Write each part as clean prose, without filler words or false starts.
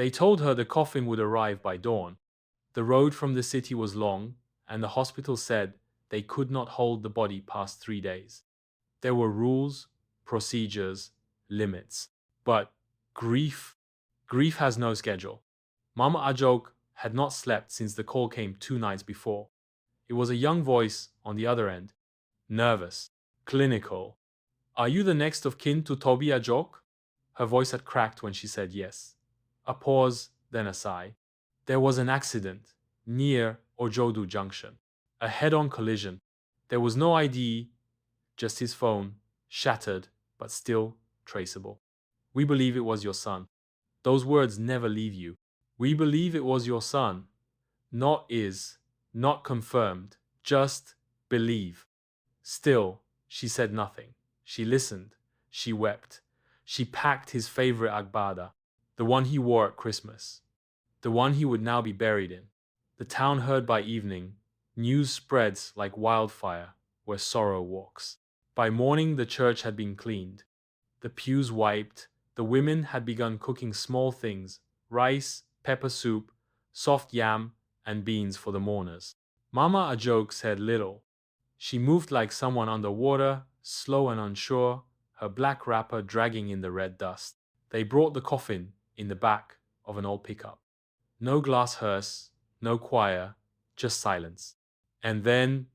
They told her the coffin would arrive by dawn. The road from the city was long, and the hospital said they could not hold the body past 3 days. There were rules, procedures, limits. But grief has no schedule. Mama Ajoke had not slept since the call came 2 nights before. It was a young voice on the other end, nervous, clinical. Are you the next of kin to Toby Ajoke? Her voice had cracked when she said yes. A pause, then a sigh. There was an accident near Ojodu Junction. A head-on collision. There was no ID, just his phone, shattered but still traceable. We believe it was your son. Those words never leave you. We believe it was your son. Not is, not confirmed, just believe. Still, she said nothing. She listened. She wept. She packed his favorite agbada, the one he wore at Christmas, the one he would now be buried in. The town heard by evening. News spreads like wildfire where sorrow walks. By morning, the church had been cleaned, the pews wiped. The women had begun cooking small things: rice, pepper soup, soft yam, and beans for the mourners. Mama Ajoke said little. She moved like someone underwater, slow and unsure, her black wrapper dragging in the red dust. They brought the coffin in the back of an old pickup. No glass hearse, no choir, just silence. And then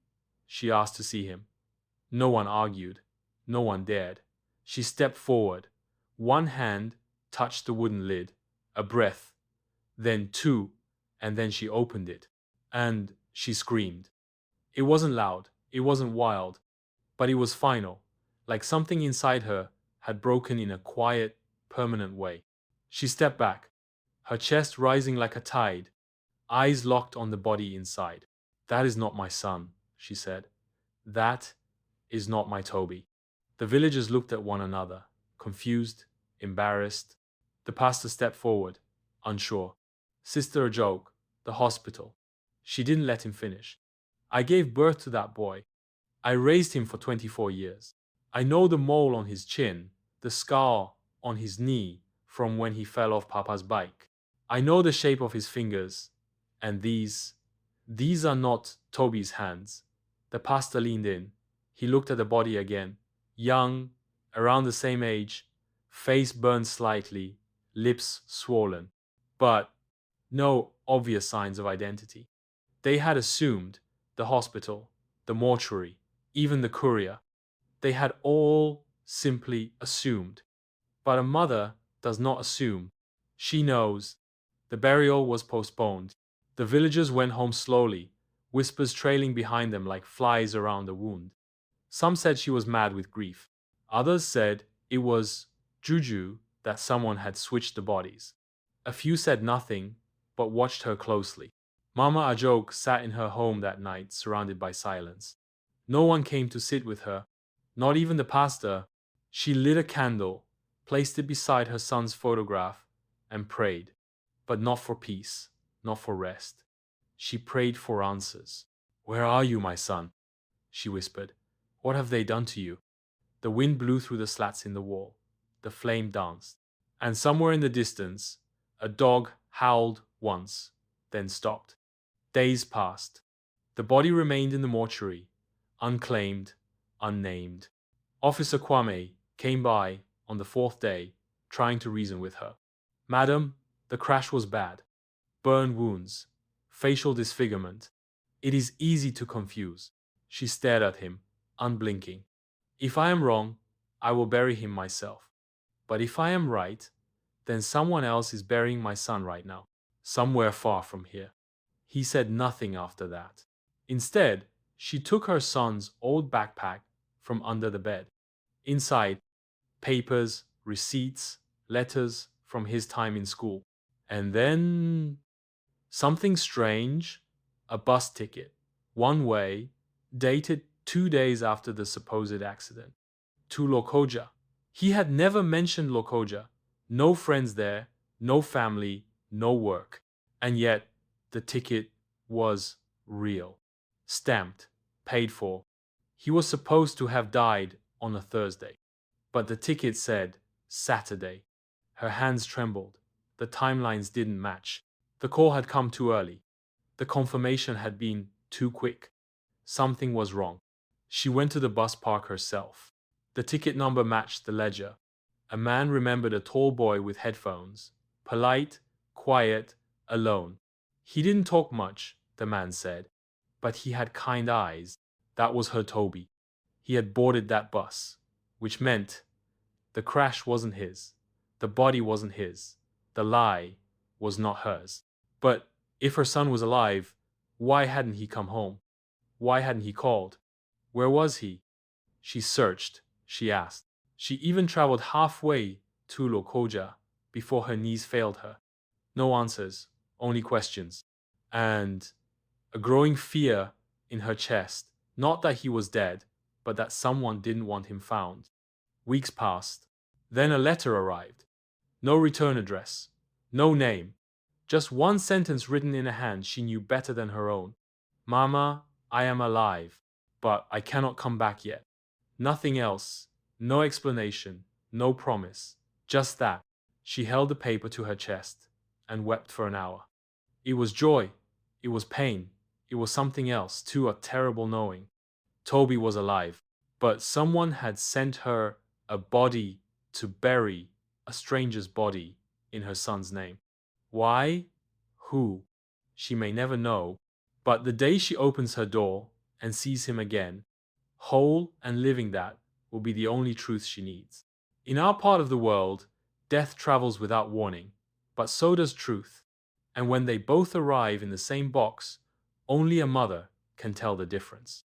she asked to see him. No one argued. No one dared. She stepped forward. One hand touched the wooden lid. A breath. Then two. And then she opened it. And she screamed. It wasn't loud. It wasn't wild. But it was final. Like something inside her had broken in a quiet, permanent way. She stepped back, her chest rising like a tide, eyes locked on the body inside. That is not my son, she said. That is not my Toby. The villagers looked at one another, confused, embarrassed. The pastor stepped forward, unsure. Sister Ajoke, the hospital. She didn't let him finish. I gave birth to that boy. I raised him for 24 years. I know the mole on his chin, the scar on his knee from when he fell off Papa's bike. I know the shape of his fingers. And these are not Toby's hands. The pastor leaned in. He looked at the body again. Young, around the same age, face burned slightly, lips swollen. But no obvious signs of identity. They had assumed, the hospital, the mortuary, even the courier. They had all simply assumed. But a mother does not assume. She knows. The burial was postponed. The villagers went home slowly, whispers trailing behind them like flies around a wound. Some said she was mad with grief. Others said it was juju that someone had switched the bodies. A few said nothing, but watched her closely. Mama Ajoke sat in her home that night, surrounded by silence. No one came to sit with her, not even the pastor. She lit a candle, placed it beside her son's photograph, and prayed. But not for peace, not for rest. She prayed for answers. Where are you, my son? She whispered. What have they done to you? The wind blew through the slats in the wall. The flame danced. And somewhere in the distance, a dog howled once, then stopped. Days passed. The body remained in the mortuary, unclaimed, unnamed. Officer Kwame came by on the 4th day, trying to reason with her. Madam, the crash was bad. Burn wounds, facial disfigurement. It is easy to confuse. She stared at him, unblinking. If I am wrong, I will bury him myself. But if I am right, then someone else is burying my son right now, somewhere far from here. He said nothing after that. Instead, she took her son's old backpack from under the bed. Inside, papers, receipts, letters from his time in school. And then something strange, a bus ticket, one way, dated 2 days after the supposed accident, to Lokoja. He had never mentioned Lokoja. No friends there, no family, no work. And yet, the ticket was real. Stamped, paid for. He was supposed to have died on a Thursday. But the ticket said Saturday. Her hands trembled. The timelines didn't match. The call had come too early. The confirmation had been too quick. Something was wrong. She went to the bus park herself. The ticket number matched the ledger. A man remembered a tall boy with headphones, polite, quiet, alone. He didn't talk much, the man said, but he had kind eyes. That was her Toby. He had boarded that bus, which meant the crash wasn't his. The body wasn't his. The lie was not hers. But if her son was alive, why hadn't he come home? Why hadn't he called? Where was he? She searched, she asked. She even traveled halfway to Lokoja before her knees failed her. No answers, only questions. And a growing fear in her chest, not that he was dead, but that someone didn't want him found. Weeks passed. Then a letter arrived. No return address, no name, just one sentence written in a hand she knew better than her own. Mama, I am alive, but I cannot come back yet. Nothing else, no explanation, no promise, just that. She held the paper to her chest and wept for an hour. It was joy, it was pain, it was something else too, a terrible knowing. Toby was alive, but someone had sent her a body to bury a stranger's body in her son's name. Why? Who? She may never know, but the day she opens her door and sees him again, whole and living, that will be the only truth she needs. In our part of the world, death travels without warning, but so does truth. And when they both arrive in the same box, only a mother can tell the difference.